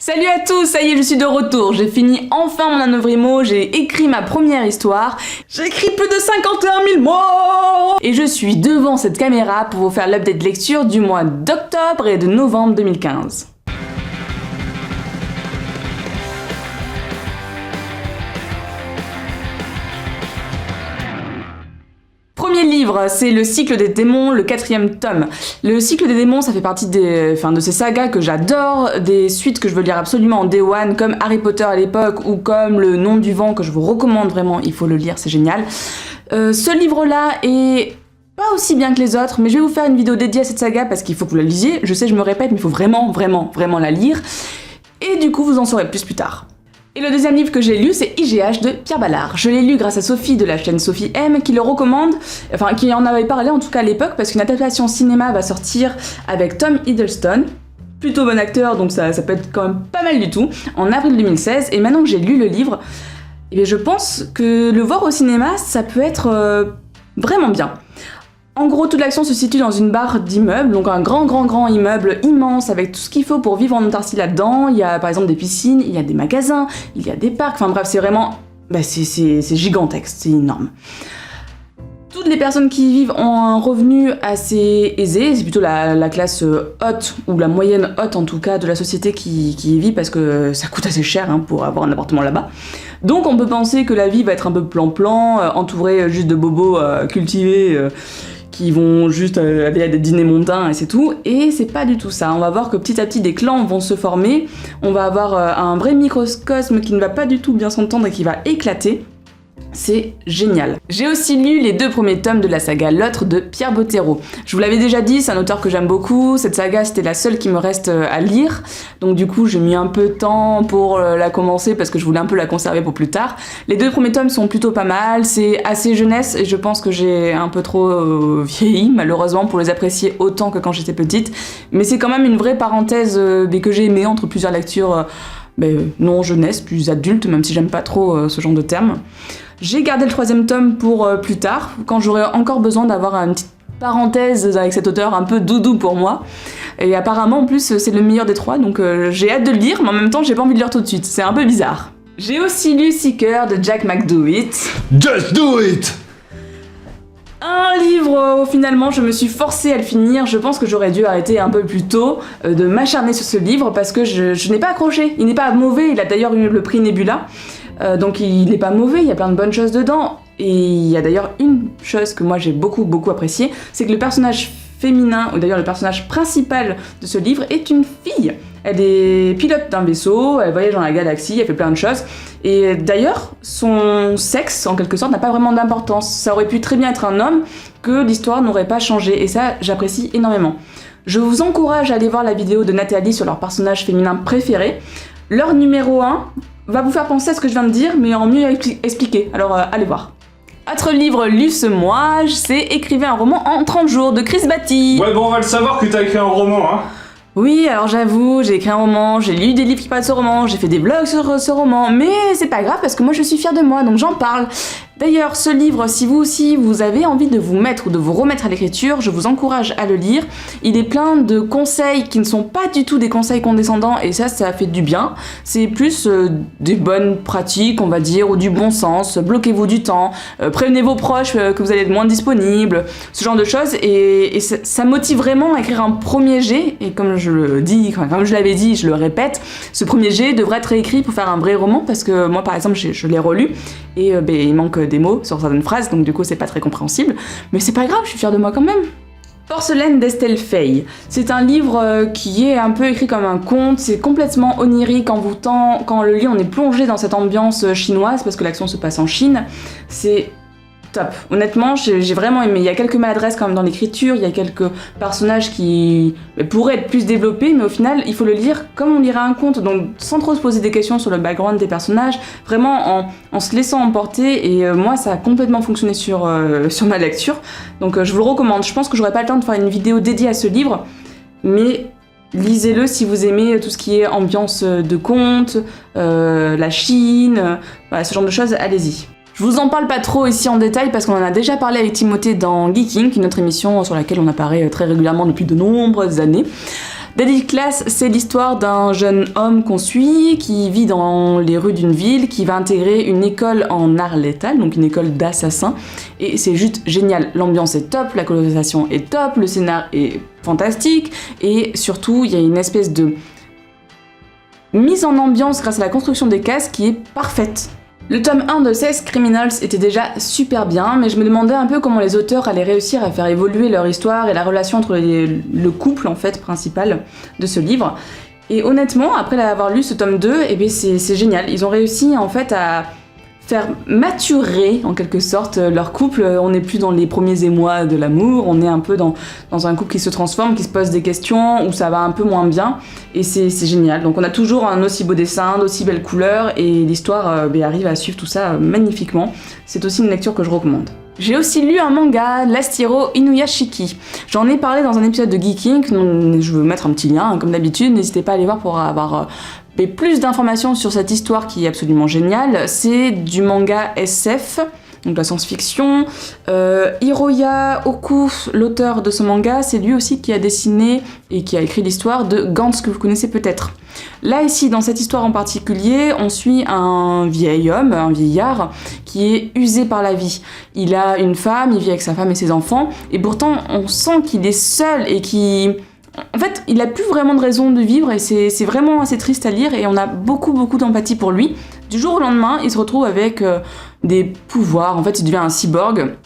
Salut à tous, ça y est, je suis de retour. J'ai fini enfin mon Anovrimo, j'ai écrit ma première histoire. J'ai écrit plus de 51 000 mots. Et je suis devant cette caméra pour vous faire l'update lecture du mois d'octobre et de novembre 2015. Premier livre, c'est le cycle des démons, le 4e tome. Le cycle des démons, ça fait partie de ces sagas que j'adore, des suites que je veux lire absolument en Day One, comme Harry Potter à l'époque, ou comme Le Nom du Vent, que je vous recommande vraiment, il faut le lire, c'est génial. Ce livre-là est pas aussi bien que les autres, mais je vais vous faire une vidéo dédiée à cette saga parce qu'il faut que vous la lisiez. Je sais, je me répète, mais il faut vraiment la lire. Et du coup, vous en saurez plus tard. Et le deuxième livre que j'ai lu, c'est IGH de Pierre Ballard. Je l'ai lu grâce à Sophie de la chaîne Sophie M, qui le recommande, qui en avait parlé en tout cas à l'époque, parce qu'une adaptation cinéma va sortir avec Tom Hiddleston, plutôt bon acteur, donc ça peut être quand même pas mal du tout, en avril 2016, et maintenant que j'ai lu le livre, eh bien je pense que le voir au cinéma, ça peut être vraiment bien. En gros, toute l'action se situe dans une barre d'immeubles, donc un grand immeuble immense avec tout ce qu'il faut pour vivre en autarcie là-dedans. Il y a par exemple des piscines, il y a des magasins, il y a des parcs, enfin bref, c'est vraiment... c'est gigantesque, c'est énorme. Toutes les personnes qui y vivent ont un revenu assez aisé, c'est plutôt la classe haute, ou la moyenne haute en tout cas, de la société qui y vit, parce que ça coûte assez cher pour avoir un appartement là-bas. Donc on peut penser que la vie va être un peu plan-plan, entourée juste de bobos cultivés, qui vont juste aller à des dîners mondains et c'est tout, et c'est pas du tout ça. On va voir que petit à petit des clans vont se former, on va avoir un vrai microcosme qui ne va pas du tout bien s'entendre et qui va éclater. C'est génial. J'ai aussi lu les 2 premiers tomes de la saga L'Autre de Pierre Bottero. Je vous l'avais déjà dit, c'est un auteur que j'aime beaucoup, cette saga c'était la seule qui me reste à lire, donc du coup j'ai mis un peu de temps pour la commencer parce que je voulais un peu la conserver pour plus tard. Les 2 premiers tomes sont plutôt pas mal, c'est assez jeunesse et je pense que j'ai un peu trop vieilli malheureusement pour les apprécier autant que quand j'étais petite, mais c'est quand même une vraie parenthèse que j'ai aimée entre plusieurs lectures non jeunesse, plus adulte, même si j'aime pas trop ce genre de terme. J'ai gardé le 3e tome pour plus tard, quand j'aurai encore besoin d'avoir une petite parenthèse avec cet auteur un peu doudou pour moi. Et apparemment, en plus, c'est le meilleur des 3, donc j'ai hâte de le lire, mais en même temps, j'ai pas envie de le lire tout de suite. C'est un peu bizarre. J'ai aussi lu Seeker de Jack McDougall. Just do it! Un livre où finalement je me suis forcée à le finir. Je pense que j'aurais dû arrêter un peu plus tôt de m'acharner sur ce livre parce que je n'ai pas accroché. Il n'est pas mauvais, il a d'ailleurs eu le prix Nebula. Donc il n'est pas mauvais, il y a plein de bonnes choses dedans. Et il y a d'ailleurs une chose que moi j'ai beaucoup apprécié, c'est que le personnage féminin, ou d'ailleurs le personnage principal de ce livre, est une fille. Elle est pilote d'un vaisseau, elle voyage dans la galaxie, elle fait plein de choses. Et d'ailleurs, son sexe, en quelque sorte, n'a pas vraiment d'importance. Ça aurait pu très bien être un homme, que l'histoire n'aurait pas changé. Et ça, j'apprécie énormément. Je vous encourage à aller voir la vidéo de Nathalie sur leur personnage féminin préféré. Leur numéro 1 va vous faire penser à ce que je viens de dire, mais en mieux expliqué. Alors, allez voir. Autre livre lu ce mois, c'est Écrivez un roman en 30 jours de Chris Batty. Ouais, bon, on va le savoir que t'as écrit un roman, hein. Oui, alors j'avoue, j'ai écrit un roman, j'ai lu des livres qui parlent de ce roman, j'ai fait des vlogs sur ce roman, mais c'est pas grave parce que moi je suis fière de moi, donc j'en parle. D'ailleurs, ce livre, si vous aussi vous avez envie de vous mettre ou de vous remettre à l'écriture, je vous encourage à le lire. Il est plein de conseils qui ne sont pas du tout des conseils condescendants et ça fait du bien. C'est plus des bonnes pratiques, on va dire, ou du bon sens. Bloquez-vous du temps, prévenez vos proches que vous allez être moins disponible, ce genre de choses. Et ça motive vraiment à écrire un premier jet. Et comme je le dis, comme je l'avais dit, je le répète, ce premier jet devrait être écrit pour faire un vrai roman parce que moi, par exemple, je l'ai relu et il manque des mots sur certaines phrases, donc du coup c'est pas très compréhensible, mais c'est pas grave, je suis fière de moi quand même. Porcelaine d'Estelle Faye. C'est un livre qui est un peu écrit comme un conte, c'est complètement onirique, quand on le lit on est plongé dans cette ambiance chinoise parce que l'action se passe en Chine, c'est top. Honnêtement, j'ai vraiment aimé. Il y a quelques maladresses quand même dans l'écriture, il y a quelques personnages qui pourraient être plus développés, mais au final, il faut le lire comme on lirait un conte, donc sans trop se poser des questions sur le background des personnages, vraiment en se laissant emporter, et moi, ça a complètement fonctionné sur ma lecture, donc je vous le recommande. Je pense que j'aurai pas le temps de faire une vidéo dédiée à ce livre, mais lisez-le si vous aimez tout ce qui est ambiance de conte, la Chine, voilà, ce genre de choses, allez-y. Je vous en parle pas trop ici en détail parce qu'on en a déjà parlé avec Timothée dans Geeking, une autre émission sur laquelle on apparaît très régulièrement depuis de nombreuses années. Deadly Class, c'est l'histoire d'un jeune homme qu'on suit, qui vit dans les rues d'une ville, qui va intégrer une école en art létal, donc une école d'assassins, et c'est juste génial. L'ambiance est top, la colorisation est top, le scénar est fantastique, et surtout, il y a une espèce de mise en ambiance grâce à la construction des cases qui est parfaite. Le tome 1 de Sex Criminals était déjà super bien, mais je me demandais un peu comment les auteurs allaient réussir à faire évoluer leur histoire et la relation entre le couple en fait principal de ce livre. Et honnêtement, après avoir lu ce tome 2, eh bien c'est génial. Ils ont réussi en fait à faire maturer en quelque sorte leur couple. On n'est plus dans les premiers émois de l'amour, on est un peu dans un couple qui se transforme, qui se pose des questions, où ça va un peu moins bien, et c'est génial. Donc on a toujours un aussi beau dessin, d'aussi belles couleurs, et l'histoire arrive à suivre tout ça magnifiquement. C'est aussi une lecture que je recommande. J'ai aussi lu un manga, Lastiro Inuyashiki. J'en ai parlé dans un épisode de Geeking, je veux mettre un petit lien comme d'habitude, n'hésitez pas à aller voir pour avoir plus d'informations sur cette histoire qui est absolument géniale. C'est du manga SF, donc la science-fiction. Hiroya Oku, l'auteur de ce manga, c'est lui aussi qui a dessiné et qui a écrit l'histoire de Gantz, que vous connaissez peut-être. Là, ici, dans cette histoire en particulier, on suit un vieil homme, un vieillard, qui est usé par la vie. Il a une femme, il vit avec sa femme et ses enfants, et pourtant, on sent qu'il est seul et qu'il... En fait, il a plus vraiment de raison de vivre et c'est vraiment assez triste à lire et on a beaucoup d'empathie pour lui. Du jour au lendemain, il se retrouve avec des pouvoirs. En fait, il devient un cyborg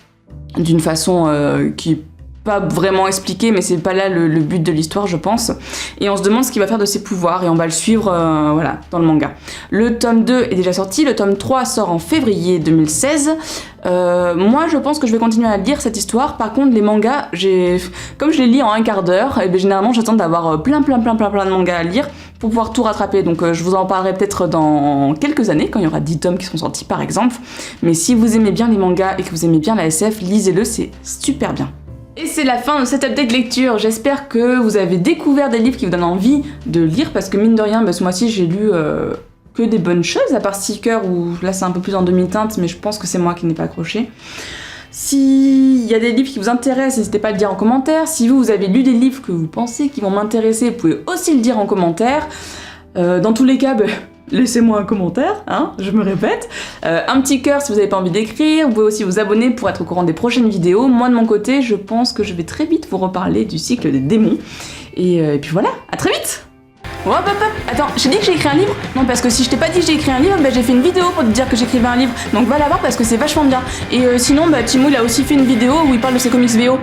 d'une façon qui est pas vraiment expliquée, mais c'est pas là le but de l'histoire, je pense. Et on se demande ce qu'il va faire de ses pouvoirs et on va le suivre voilà, dans le manga. Le tome 2 est déjà sorti, le tome 3 sort en février 2016. Moi, je pense que je vais continuer à lire cette histoire. Par contre, les mangas, comme je les lis en un quart d'heure, et bien généralement, j'attends d'avoir plein de mangas à lire pour pouvoir tout rattraper. Donc, je vous en parlerai peut-être dans quelques années, quand il y aura 10 tomes qui sont sortis, par exemple. Mais si vous aimez bien les mangas et que vous aimez bien la SF, lisez-le, c'est super bien. Et c'est la fin de cette update lecture. J'espère que vous avez découvert des livres qui vous donnent envie de lire, parce que mine de rien, ce mois-ci, j'ai lu... que des bonnes choses, à part Seeker où là c'est un peu plus en demi-teinte, mais je pense que c'est moi qui n'ai pas accroché. S'il y a des livres qui vous intéressent, n'hésitez pas à le dire en commentaire. Si vous avez lu des livres que vous pensez qui vont m'intéresser, vous pouvez aussi le dire en commentaire. Dans tous les cas, laissez-moi un commentaire, hein, je me répète. Un petit cœur si vous n'avez pas envie d'écrire. Vous pouvez aussi vous abonner pour être au courant des prochaines vidéos. Moi de mon côté, je pense que je vais très vite vous reparler du cycle des démons. Et puis voilà, à très vite. Hop, attends, j'ai dit que j'ai écrit un livre? Non, parce que si je t'ai pas dit que j'ai écrit un livre, j'ai fait une vidéo pour te dire que j'écrivais un livre. Donc va la voir parce que c'est vachement bien. Et sinon, Timou il a aussi fait une vidéo où il parle de ses comics VO.